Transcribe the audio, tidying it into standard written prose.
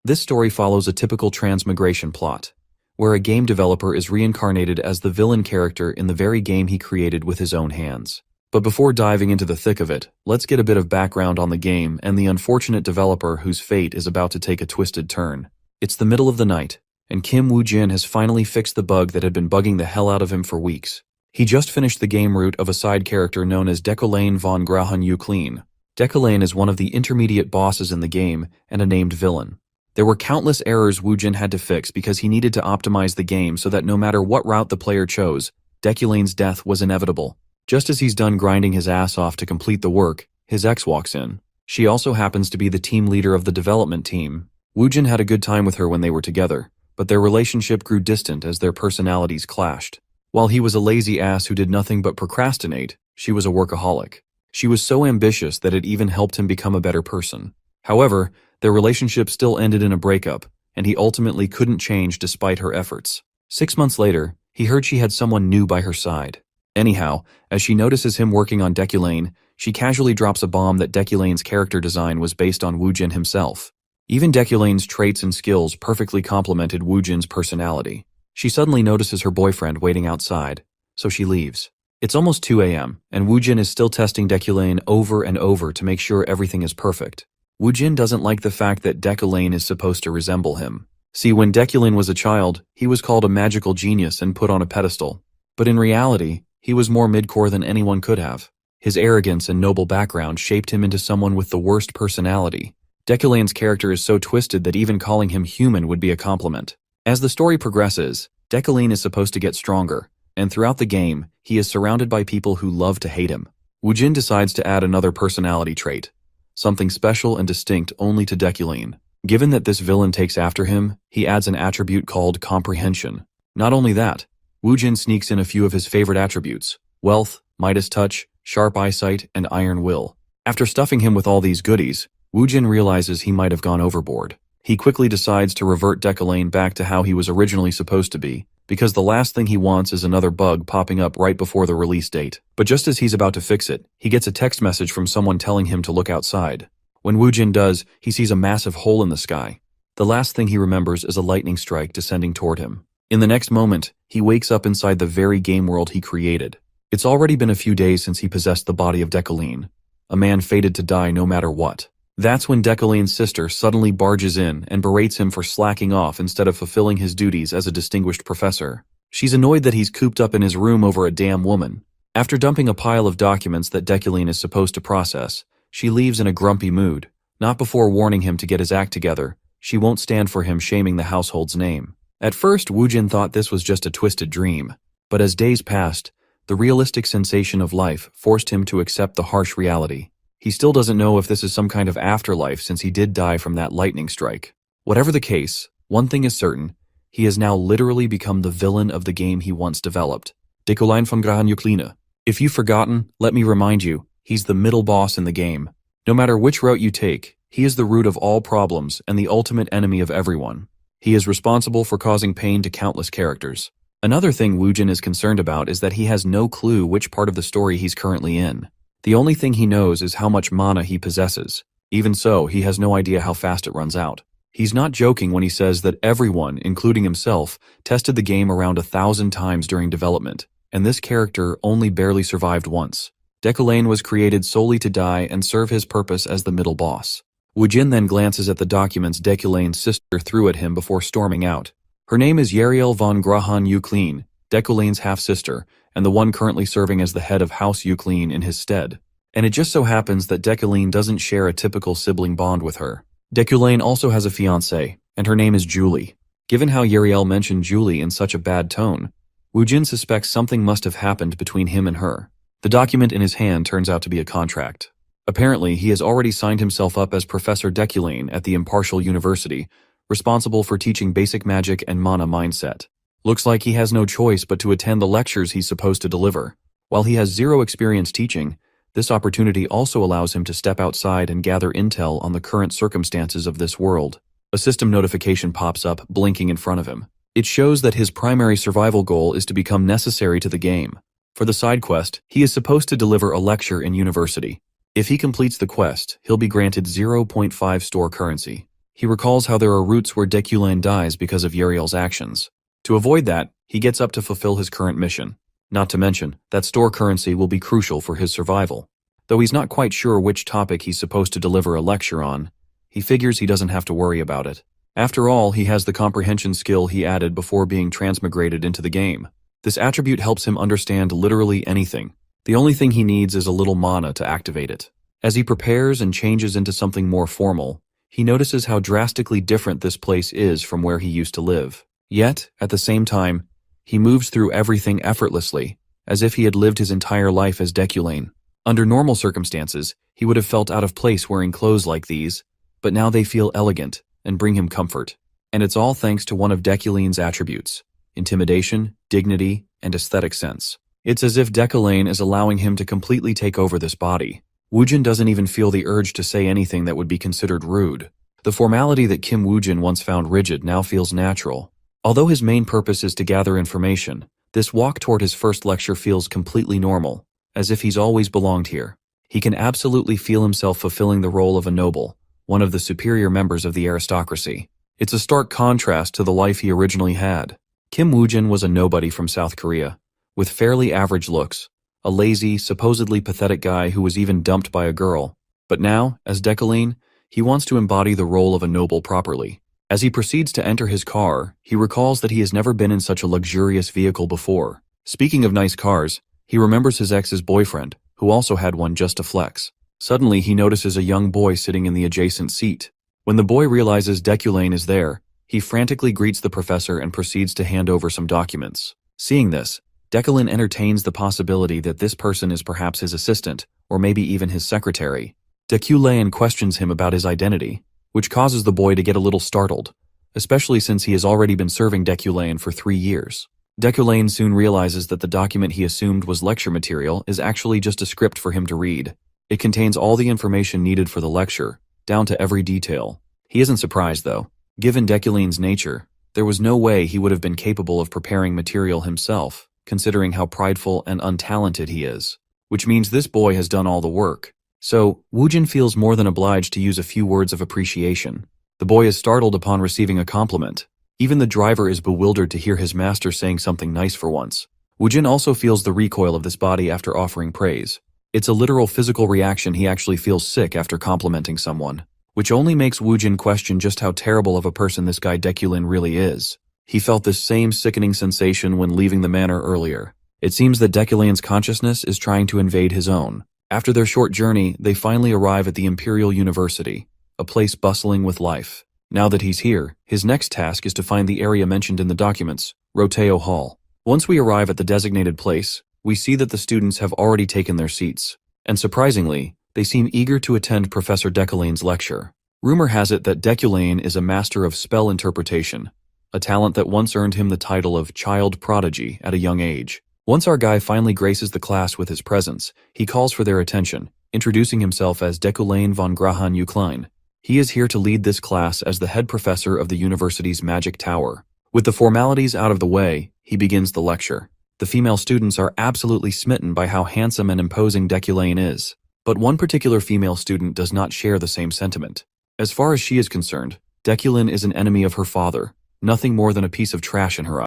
This story follows a typical transmigration plot, where a game developer is reincarnated as the villain character in the very game he created with his own hands. But before diving into the thick of it, let's get a bit of background on the game and the unfortunate developer whose fate is about to take a twisted turn. It's the middle of the night, and Kim Woo-jin has finally fixed the bug that had been bugging the hell out of him for weeks. He just finished the game route of a side character known as Decolane von Grahan Euclean. Decolane is one of the intermediate bosses in the game and a named villain. There were countless errors Woo-jin had to fix because he needed to optimize the game so that no matter what route the player chose, Deculane's death was inevitable. Just as he's done grinding his ass off to complete the work, his ex walks in. She also happens to be the team leader of the development team. Woo-jin had a good time with her when they were together, but their relationship grew distant as their personalities clashed. While he was a lazy ass who did nothing but procrastinate, she was a workaholic. She was so ambitious that it even helped him become a better person. However, their relationship still ended in a breakup, and he ultimately couldn't change despite her efforts. 6 months later, he heard she had someone new by her side. Anyhow, as she notices him working on Deculane, she casually drops a bomb that Deculane's character design was based on Woo-jin himself. Even Deculane's traits and skills perfectly complemented Woo-jin's personality. She suddenly notices her boyfriend waiting outside, so she leaves. It's almost 2 a.m., and Woo-jin is still testing Deculane over and over to make sure everything is perfect. Woo-jin doesn't like the fact that Deculane is supposed to resemble him. See, when Deculane was a child, he was called a magical genius and put on a pedestal. But in reality, he was more midcore than anyone could have. His arrogance and noble background shaped him into someone with the worst personality. Deculane's character is so twisted that even calling him human would be a compliment. As the story progresses, Deculane is supposed to get stronger, and throughout the game, he is surrounded by people who love to hate him. Woo-jin decides to add another personality trait, something special and distinct only to Deculane. Given that this villain takes after him, he adds an attribute called comprehension. Not only that, Woo-jin sneaks in a few of his favorite attributes: wealth, Midas touch, sharp eyesight, and iron will. After stuffing him with all these goodies, Woo-jin realizes he might have gone overboard. He quickly decides to revert Deculane back to how he was originally supposed to be, because the last thing he wants is another bug popping up right before the release date. But just as he's about to fix it, he gets a text message from someone telling him to look outside. When Woo-jin does, he sees a massive hole in the sky. The last thing he remembers is a lightning strike descending toward him. In the next moment, he wakes up inside the very game world he created. It's already been a few days since he possessed the body of Deculane, a man fated to die no matter what. That's when Deculane's sister suddenly barges in and berates him for slacking off instead of fulfilling his duties as a distinguished professor. She's annoyed that he's cooped up in his room over a damn woman. After dumping a pile of documents that Deculane is supposed to process, she leaves in a grumpy mood, not before warning him to get his act together. She won't stand for him shaming the household's name. At first, Woo-jin thought this was just a twisted dream, but as days passed, the realistic sensation of life forced him to accept the harsh reality. He still doesn't know if this is some kind of afterlife since he did die from that lightning strike. Whatever the case, one thing is certain: he has now literally become the villain of the game he once developed. Decolane von Grahan Euclean. If you've forgotten, let me remind you, he's the middle boss in the game. No matter which route you take, he is the root of all problems and the ultimate enemy of everyone. He is responsible for causing pain to countless characters. Another thing Woo-jin is concerned about is that he has no clue which part of the story he's currently in. The only thing he knows is how much mana he possesses. Even so, he has no idea how fast it runs out. He's not joking when he says that everyone, including himself, tested the game around 1,000 times during development, and this character only barely survived once. Deculane was created solely to die and serve his purpose as the middle boss. Woo-jin then glances at the documents Deculane's sister threw at him before storming out. Her name is Yariel von Grahan Euclean, Deculane's half-sister, and the one currently serving as the head of House Euclean in his stead. And it just so happens that Deculane doesn't share a typical sibling bond with her. Deculane also has a fiancée, and her name is Julie. Given how Yariel mentioned Julie in such a bad tone, Woo-jin suspects something must have happened between him and her. The document in his hand turns out to be a contract. Apparently, he has already signed himself up as Professor Deculane at the Impartial University, responsible for teaching basic magic and mana mindset. Looks like he has no choice but to attend the lectures he's supposed to deliver. While he has zero experience teaching, this opportunity also allows him to step outside and gather intel on the current circumstances of this world. A system notification pops up, blinking in front of him. It shows that his primary survival goal is to become necessary to the game. For the side quest, he is supposed to deliver a lecture in university. If he completes the quest, he'll be granted 0.5 store currency. He recalls how there are routes where Dekulane dies because of Uriel's actions. To avoid that, he gets up to fulfill his current mission. Not to mention, that store currency will be crucial for his survival. Though he's not quite sure which topic he's supposed to deliver a lecture on, he figures he doesn't have to worry about it. After all, he has the comprehension skill he added before being transmigrated into the game. This attribute helps him understand literally anything. The only thing he needs is a little mana to activate it. As he prepares and changes into something more formal, he notices how drastically different this place is from where he used to live. Yet, at the same time, he moves through everything effortlessly, as if he had lived his entire life as Dekulane. Under normal circumstances, he would have felt out of place wearing clothes like these, but now they feel elegant and bring him comfort. And it's all thanks to one of Dekulane's attributes: intimidation, dignity, and aesthetic sense. It's as if Dekulane is allowing him to completely take over this body. Woojin doesn't even feel the urge to say anything that would be considered rude. The formality that Kim Woojin once found rigid now feels natural. Although his main purpose is to gather information, this walk toward his first lecture feels completely normal, as if he's always belonged here. He can absolutely feel himself fulfilling the role of a noble, one of the superior members of the aristocracy. It's a stark contrast to the life he originally had. Kim Woojin was a nobody from South Korea, with fairly average looks, a lazy, supposedly pathetic guy who was even dumped by a girl. But now, as Dekulane, he wants to embody the role of a noble properly. As he proceeds to enter his car, he recalls that he has never been in such a luxurious vehicle before. Speaking of nice cars, he remembers his ex's boyfriend, who also had one just to flex. Suddenly, he notices a young boy sitting in the adjacent seat. When the boy realizes Dekulane is there, he frantically greets the professor and proceeds to hand over some documents. Seeing this, Dekulane entertains the possibility that this person is perhaps his assistant, or maybe even his secretary. Dekulane questions him about his identity, which causes the boy to get a little startled, especially since he has already been serving Dekulane for 3 years. Dekulane soon realizes that the document he assumed was lecture material is actually just a script for him to read. It contains all the information needed for the lecture, down to every detail. He isn't surprised, though. Given Dekulane's nature, there was no way he would have been capable of preparing material himself, considering how prideful and untalented he is. Which means this boy has done all the work. So, Woojin feels more than obliged to use a few words of appreciation. The boy is startled upon receiving a compliment. Even the driver is bewildered to hear his master saying something nice for once. Woojin also feels the recoil of this body after offering praise. It's a literal physical reaction. He actually feels sick after complimenting someone, which only makes Woojin question just how terrible of a person this guy Dekulane really is. He felt this same sickening sensation when leaving the manor earlier. It seems that Dekulane's consciousness is trying to invade his own. After their short journey, they finally arrive at the Imperial University, a place bustling with life. Now that he's here, his next task is to find the area mentioned in the documents, Roteo Hall. Once we arrive at the designated place, we see that the students have already taken their seats. And surprisingly, they seem eager to attend Professor Dekulane's lecture. Rumor has it that Dekulane is a master of spell interpretation, a talent that once earned him the title of child prodigy at a young age. Once our guy finally graces the class with his presence, he calls for their attention, introducing himself as Dekulane von Grahan Uklein. He is here to lead this class as the head professor of the university's magic tower. With the formalities out of the way, he begins the lecture. The female students are absolutely smitten by how handsome and imposing Dekulane is. But one particular female student does not share the same sentiment. As far as she is concerned, Dekulane is an enemy of her father, nothing more than a piece of trash in her eyes.